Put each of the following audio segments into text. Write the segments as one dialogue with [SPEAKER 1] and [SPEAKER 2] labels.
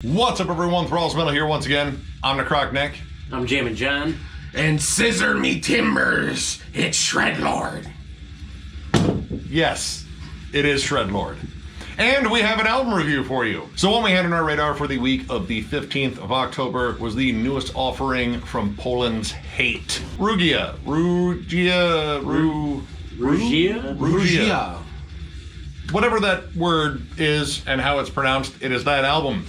[SPEAKER 1] What's up, everyone? Thralls Metal here once again. I'm Necrotic Nick.
[SPEAKER 2] I'm Jammin Jon.
[SPEAKER 3] And scissor me timbers, it's Shredlord.
[SPEAKER 1] Yes, it is Shredlord. And we have an album review for you. So what we had on our radar for the week of the 15th of October was the newest offering from Poland's Hate. Rugia. Whatever that word is and how it's pronounced, it is that album.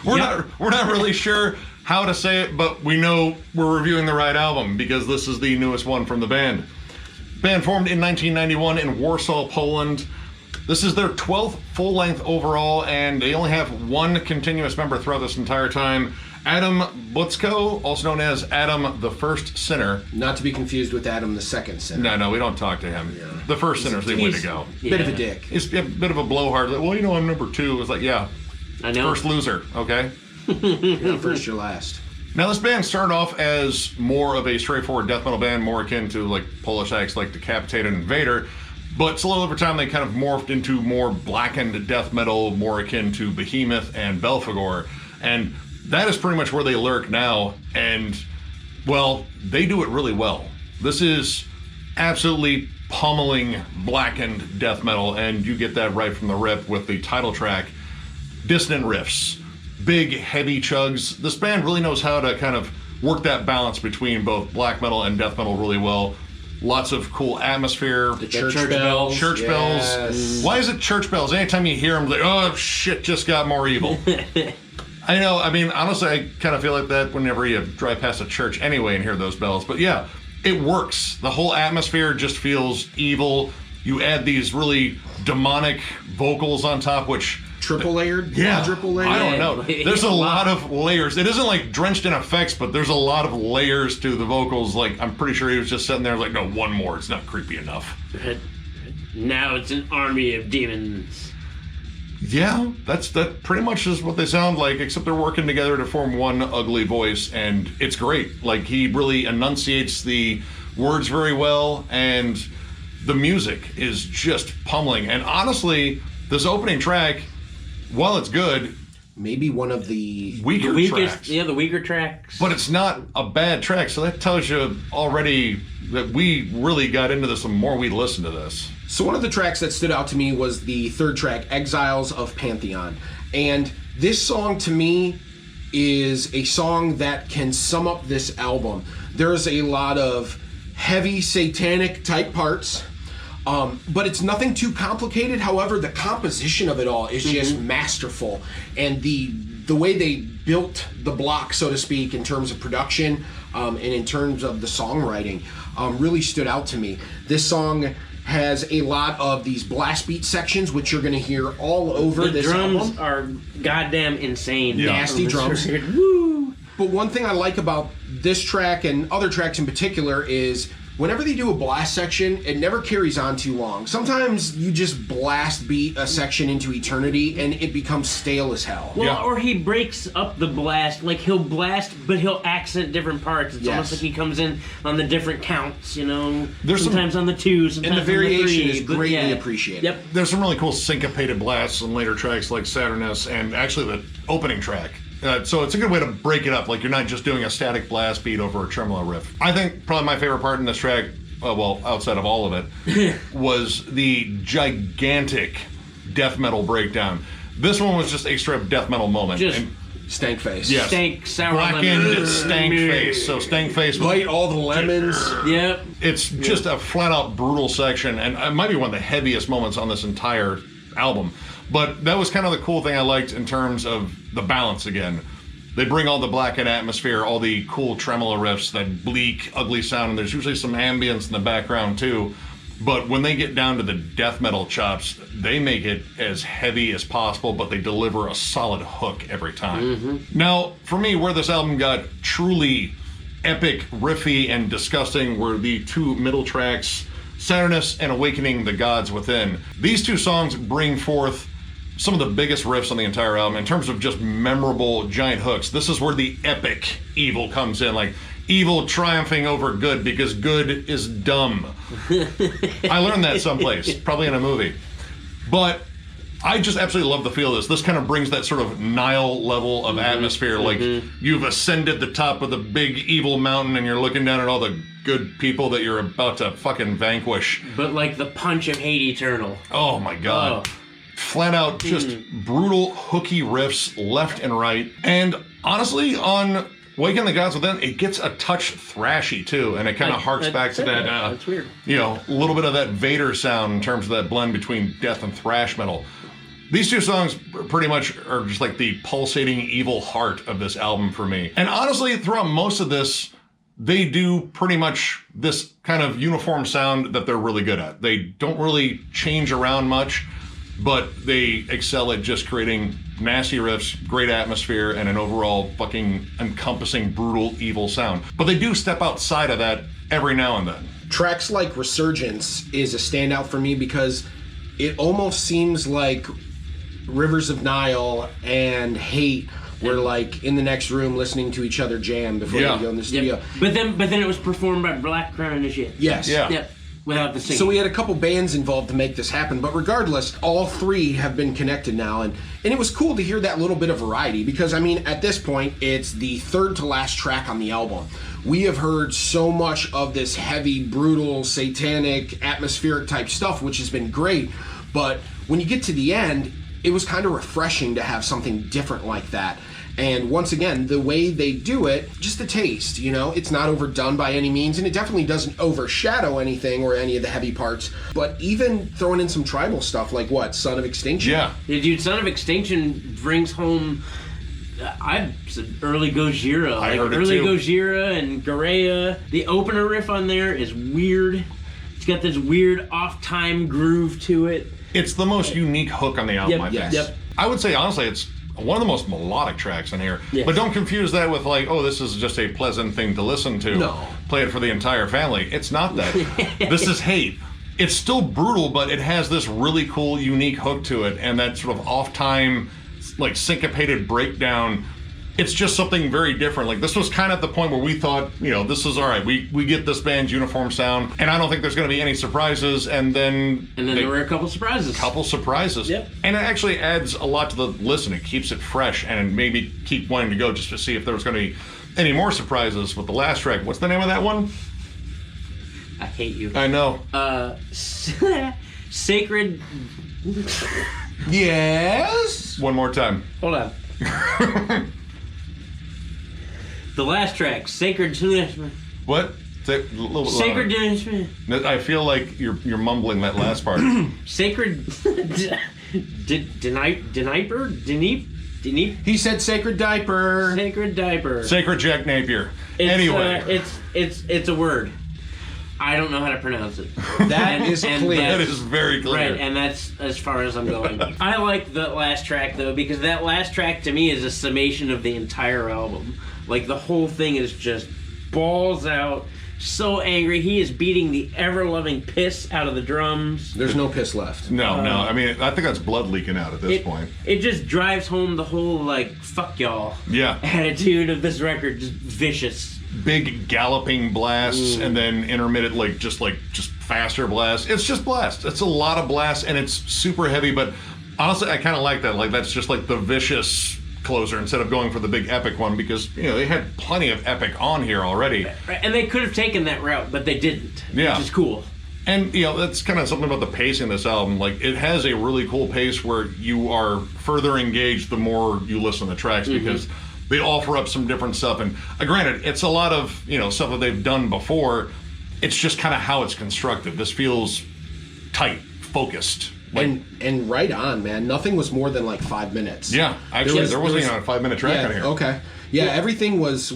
[SPEAKER 1] We're not really sure how to say it, but we know we're reviewing the right album because this is the newest one from the band. Band formed in 1991 in Warsaw, Poland. This is their 12th full-length overall, and they only have one continuous member throughout this entire time. Adam Butzko, also known as Adam the First Sinner.
[SPEAKER 3] Not to be confused with Adam the Second Sinner.
[SPEAKER 1] No, we don't talk to him. Yeah. The First Sinner's the way to go.
[SPEAKER 3] Bit of a dick.
[SPEAKER 1] He's a bit of a blowhard. Like, well, you know, I'm number two. It's like, yeah.
[SPEAKER 2] I know.
[SPEAKER 1] First loser, okay?
[SPEAKER 3] Yeah, first you're last.
[SPEAKER 1] Now, this band started off as more of a straightforward death metal band, more akin to like Polish acts like Decapitated and Vader. But slowly over time, they kind of morphed into more blackened death metal, more akin to Behemoth and Belphegor. And that is pretty much where they lurk now. And, well, they do it really well. This is absolutely pummeling blackened death metal, and you get that right from the rip with the title track. Dissonant riffs, big, heavy chugs. This band really knows how to kind of work that balance between both black metal and death metal really well. Lots of cool atmosphere.
[SPEAKER 3] The church bells.
[SPEAKER 1] Church bells. Why is it church bells? Anytime you hear them, like, oh, shit just got more evil. I know, I mean, honestly, I kind of feel like that whenever you drive past a church anyway and hear those bells. But yeah, it works. The whole atmosphere just feels evil. You add these really demonic vocals on top, which...
[SPEAKER 3] Triple layered?
[SPEAKER 1] Yeah.
[SPEAKER 3] Quadruple layered?
[SPEAKER 1] I don't know. There's a lot of layers. It isn't like drenched in effects, but there's a lot of layers to the vocals. Like, I'm pretty sure he was just sitting there like, no, one more. It's not creepy enough.
[SPEAKER 2] Now it's an army of demons.
[SPEAKER 1] Yeah, that pretty much is what they sound like, except they're working together to form one ugly voice, and it's great. Like, he really enunciates the words very well, and the music is just pummeling. And honestly, this opening track, while it's good,
[SPEAKER 3] maybe one of the
[SPEAKER 1] weaker tracks.
[SPEAKER 2] Yeah, the weaker tracks.
[SPEAKER 1] But it's not a bad track, so that tells you already that we really got into this the more we listened to this.
[SPEAKER 3] So one of the tracks that stood out to me was the third track, Exiles of Pantheon. And this song to me is a song that can sum up this album. There's a lot of heavy satanic type parts, but it's nothing too complicated. However, the composition of it all is just masterful. And the way they built the block, so to speak, in terms of production and in terms of the songwriting really stood out to me. This song has a lot of these blast beat sections, which you're going to hear all over this album.
[SPEAKER 2] The drums are goddamn insane.
[SPEAKER 1] Yeah.
[SPEAKER 3] Nasty drums.
[SPEAKER 2] Woo!
[SPEAKER 3] But one thing I like about this track and other tracks in particular is whenever they do a blast section, it never carries on too long. Sometimes you just blast beat a section into eternity and it becomes stale as hell.
[SPEAKER 2] Well, or he breaks up the blast. Like, he'll blast, but he'll accent different parts. It's almost like he comes in on the different counts, you know?
[SPEAKER 1] There's
[SPEAKER 2] sometimes on the two, sometimes
[SPEAKER 3] and the variation
[SPEAKER 2] on the three.
[SPEAKER 3] is greatly appreciated.
[SPEAKER 2] Yep.
[SPEAKER 1] There's some really cool syncopated blasts on later tracks like Saturnus and actually the opening track. So it's a good way to break it up. Like, you're not just doing a static blast beat over a tremolo riff. I think probably my favorite part in this track, well, outside of all of it, was the gigantic death metal breakdown. This one was just a straight death metal moment.
[SPEAKER 2] Just
[SPEAKER 3] stank face.
[SPEAKER 1] Yes.
[SPEAKER 2] Stank, sour
[SPEAKER 1] blackened
[SPEAKER 2] lemon.
[SPEAKER 1] stank face. So stank face.
[SPEAKER 3] Bite all the lemons.
[SPEAKER 2] Yep.
[SPEAKER 1] It's just a flat out brutal section, and it might be one of the heaviest moments on this entire album. But that was kind of the cool thing I liked in terms of the balance again. They bring all the blackened atmosphere, all the cool tremolo riffs, that bleak, ugly sound, and there's usually some ambience in the background too. But when they get down to the death metal chops, they make it as heavy as possible, but they deliver a solid hook every time. Now, for me, where this album got truly epic, riffy, and disgusting were the two middle tracks, Saturnus and Awakening the Gods Within. These two songs bring forth some of the biggest riffs on the entire album in terms of just memorable giant hooks. This is where the epic evil comes in, like evil triumphing over good because good is dumb. I learned that someplace, probably in a movie. But I just absolutely love the feel of this. This kind of brings that sort of Nile level of atmosphere. Like you've ascended the top of the big evil mountain and you're looking down at all the good people that you're about to fucking vanquish.
[SPEAKER 2] But like the punch of Hate Eternal.
[SPEAKER 1] Oh my god. Flat out just brutal hooky riffs left and right. And honestly, on Waken the Gods Within, it gets a touch thrashy too, and it kind of harks back to that,
[SPEAKER 2] that's weird.
[SPEAKER 1] You know, a little bit of that Vader sound in terms of that blend between death and thrash metal. These two songs pretty much are just like the pulsating evil heart of this album for me. And honestly, throughout most of this, they do pretty much this kind of uniform sound that they're really good at. They don't really change around much, but they excel at just creating nasty riffs, great atmosphere, and an overall fucking encompassing, brutal, evil sound. But they do step outside of that every now and then.
[SPEAKER 3] Tracks like Resurgence is a standout for me because it almost seems like Rivers of Nile and Hate were like in the next room listening to each other jam before they go in the studio.
[SPEAKER 2] But then it was performed by Black Crown Initiate.
[SPEAKER 3] Yes.
[SPEAKER 1] Yeah.
[SPEAKER 2] Yep. Without the singing.
[SPEAKER 3] So we had a couple bands involved to make this happen, but regardless, all three have been connected now, and it was cool to hear that little bit of variety because, I mean, at this point, it's the third to last track on the album. We have heard so much of this heavy, brutal, satanic, atmospheric type stuff, which has been great, but when you get to the end, it was kind of refreshing to have something different like that. And once again, the way they do it, just a taste, you know? It's not overdone by any means, and it definitely doesn't overshadow anything or any of the heavy parts. But even throwing in some tribal stuff like what? Son of Extinction?
[SPEAKER 1] Yeah.
[SPEAKER 2] Dude, Son of Extinction brings home... I said early Gojira.
[SPEAKER 1] I heard it
[SPEAKER 2] early
[SPEAKER 1] too.
[SPEAKER 2] Gojira and Garea. The opener riff on there is weird. It's got this weird off-time groove to it.
[SPEAKER 1] It's the most unique hook on the album, I think.
[SPEAKER 3] Yes.
[SPEAKER 1] I would say, honestly, it's one of the most melodic tracks in here.
[SPEAKER 2] Yes.
[SPEAKER 1] But don't confuse that with like, oh, this is just a pleasant thing to listen to.
[SPEAKER 3] No.
[SPEAKER 1] Play it for the entire family. It's not that. This is Hate. It's still brutal, but it has this really cool, unique hook to it, and that sort of off-time, like syncopated breakdown. It's just something very different. Like, this was kind of the point where we thought, you know, this is all right. We get this band's uniform sound, and I don't think there's going to be any surprises. And then
[SPEAKER 2] there were a couple surprises.
[SPEAKER 1] Yep. And it actually adds a lot to the listen. It keeps it fresh, and it made me keep wanting to go just to see if there was going to be any more surprises with the last track. What's the name of that one?
[SPEAKER 2] I hate you.
[SPEAKER 1] I know.
[SPEAKER 2] Sacred...
[SPEAKER 3] Yes?
[SPEAKER 1] One more time.
[SPEAKER 2] Hold on. The last track, Sacred...
[SPEAKER 1] What? Say, a little bit
[SPEAKER 2] Sacred...
[SPEAKER 1] louder. I feel like you're mumbling that last part.
[SPEAKER 2] Sacred... Denip?
[SPEAKER 3] He said Sacred Diaper.
[SPEAKER 2] Sacred Diaper.
[SPEAKER 1] Sacred Jack Napier. Anyway.
[SPEAKER 2] It's a word. I don't know how to pronounce it.
[SPEAKER 3] That is clear.
[SPEAKER 1] That is very clear.
[SPEAKER 2] Right, and that's as far as I'm going. I like the last track, though, because that last track, to me, is a summation of the entire album. Like, the whole thing is just balls out, so angry. He is beating the ever-loving piss out of the drums.
[SPEAKER 3] There's no piss left.
[SPEAKER 1] No. I mean, I think that's blood leaking out at this point.
[SPEAKER 2] It just drives home the whole, like, fuck y'all attitude of this record. Just vicious.
[SPEAKER 1] Big galloping blasts and then intermittent, just faster blasts. It's just blast. It's a lot of blasts, and it's super heavy, but honestly, I kind of like that. Like, that's just like the vicious closer instead of going for the big epic one, because, you know, they had plenty of epic on here already.
[SPEAKER 2] Right, and they could have taken that route, but they didn't.
[SPEAKER 1] Yeah.
[SPEAKER 2] Which is cool.
[SPEAKER 1] And, you know, that's kind of something about the pacing of this album. Like, it has a really cool pace where you are further engaged the more you listen to the tracks, because they offer up some different stuff. And granted, it's a lot of, you know, stuff that they've done before. It's just kind of how it's constructed. This feels tight, focused. Like,
[SPEAKER 3] and right on, man. Nothing was more than like 5 minutes.
[SPEAKER 1] Yeah, actually, there wasn't even a 5-minute track on here.
[SPEAKER 3] Okay. Yeah, everything was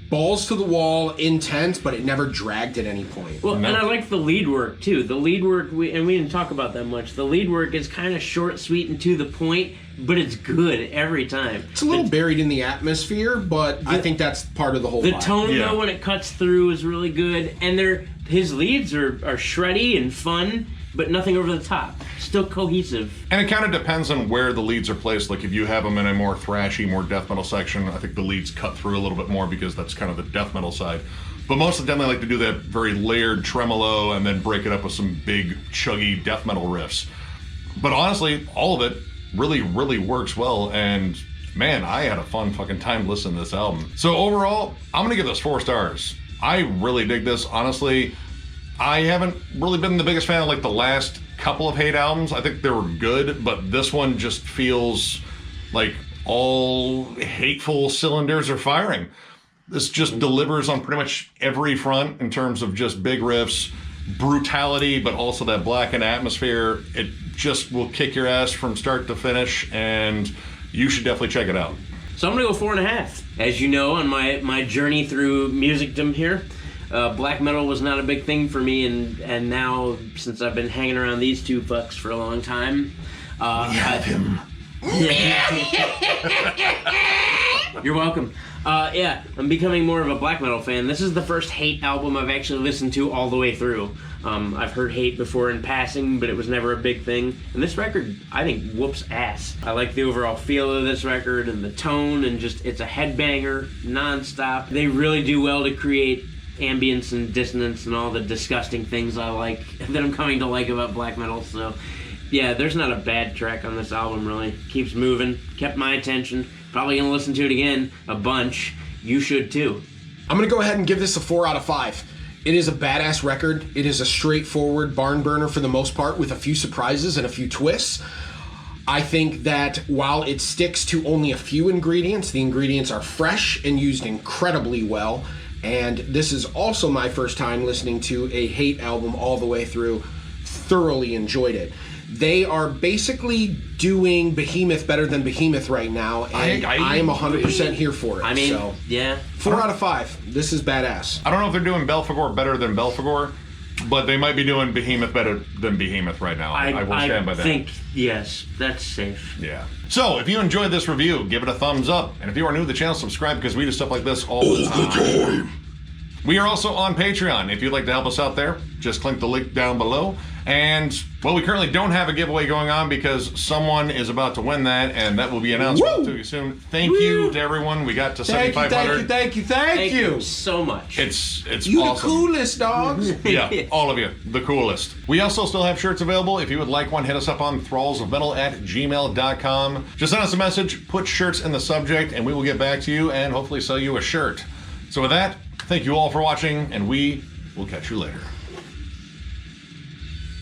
[SPEAKER 3] balls to the wall, intense, but it never dragged at any point.
[SPEAKER 2] Well, and I like the lead work, too. The lead work, we didn't talk about that much. The lead work is kind of short, sweet, and to the point, but it's good every time.
[SPEAKER 3] It's a little buried in the atmosphere, but I think that's part of the whole vibe.
[SPEAKER 2] Tone, though, when it cuts through is really good. And his leads are shreddy and fun, but nothing over the top. Still cohesive.
[SPEAKER 1] And it kind of depends on where the leads are placed. Like, if you have them in a more thrashy, more death metal section, I think the leads cut through a little bit more because that's kind of the death metal side. But most of them, they like to do that very layered tremolo and then break it up with some big, chuggy death metal riffs. But honestly, all of it really, really works well, and man, I had a fun fucking time listening to this album. So overall, I'm gonna give this 4 stars. I really dig this, honestly. I haven't really been the biggest fan of like the last couple of Hate albums. I think they were good, but this one just feels like all hateful cylinders are firing. This just delivers on pretty much every front in terms of just big riffs, brutality, but also that blackened atmosphere. It just will kick your ass from start to finish, and you should definitely check it out.
[SPEAKER 2] So I'm gonna go 4.5. As you know, on my journey through musicdom here, black metal was not a big thing for me, and now since I've been hanging around these two fucks for a long time,
[SPEAKER 1] We have him.
[SPEAKER 2] You're welcome. Yeah, I'm becoming more of a black metal fan. This is the first Hate album I've actually listened to all the way through. I've heard Hate before in passing, but it was never a big thing. And this record, I think, whoops ass. I like the overall feel of this record and the tone, and just, it's a headbanger, non-stop. They really do well to create ambience and dissonance and all the disgusting things I like, that I'm coming to like about black metal, so... Yeah, there's not a bad track on this album, really. Keeps moving, kept my attention. Probably gonna listen to it again a bunch. You should too.
[SPEAKER 3] I'm gonna go ahead and give this a 4 out of 5. It is a badass record. It is a straightforward barn burner for the most part, with a few surprises and a few twists. I think that while it sticks to only a few ingredients, the ingredients are fresh and used incredibly well. And this is also my first time listening to a Hate album all the way through. Thoroughly enjoyed it. They are basically doing Behemoth better than Behemoth right now, and I am 100% here for it.
[SPEAKER 2] I mean,
[SPEAKER 3] so,
[SPEAKER 2] yeah.
[SPEAKER 3] 4 out of 5. This is badass.
[SPEAKER 1] I don't know if they're doing Belphegor better than Belphegor, but they might be doing Behemoth better than Behemoth right now. I will stand by that.
[SPEAKER 2] I think, yes, that's safe.
[SPEAKER 1] Yeah. So, if you enjoyed this review, give it a thumbs up. And if you are new to the channel, subscribe, because we do stuff like this all the time. We are also on Patreon. If you'd like to help us out there, just click the link down below. And, well, we currently don't have a giveaway going on because someone is about to win that, and that will be announced to you soon. Thank you to everyone. We got to 7,500.
[SPEAKER 3] Thank you
[SPEAKER 2] so much.
[SPEAKER 1] It's
[SPEAKER 3] You
[SPEAKER 1] awesome.
[SPEAKER 3] the coolest, dogs.
[SPEAKER 1] Yeah, all of you, the coolest. We also still have shirts available. If you would like one, hit us up on thrallsofmetal@gmail.com. Just send us a message, put shirts in the subject, and we will get back to you and hopefully sell you a shirt. So with that, thank you all for watching, and we will catch you later.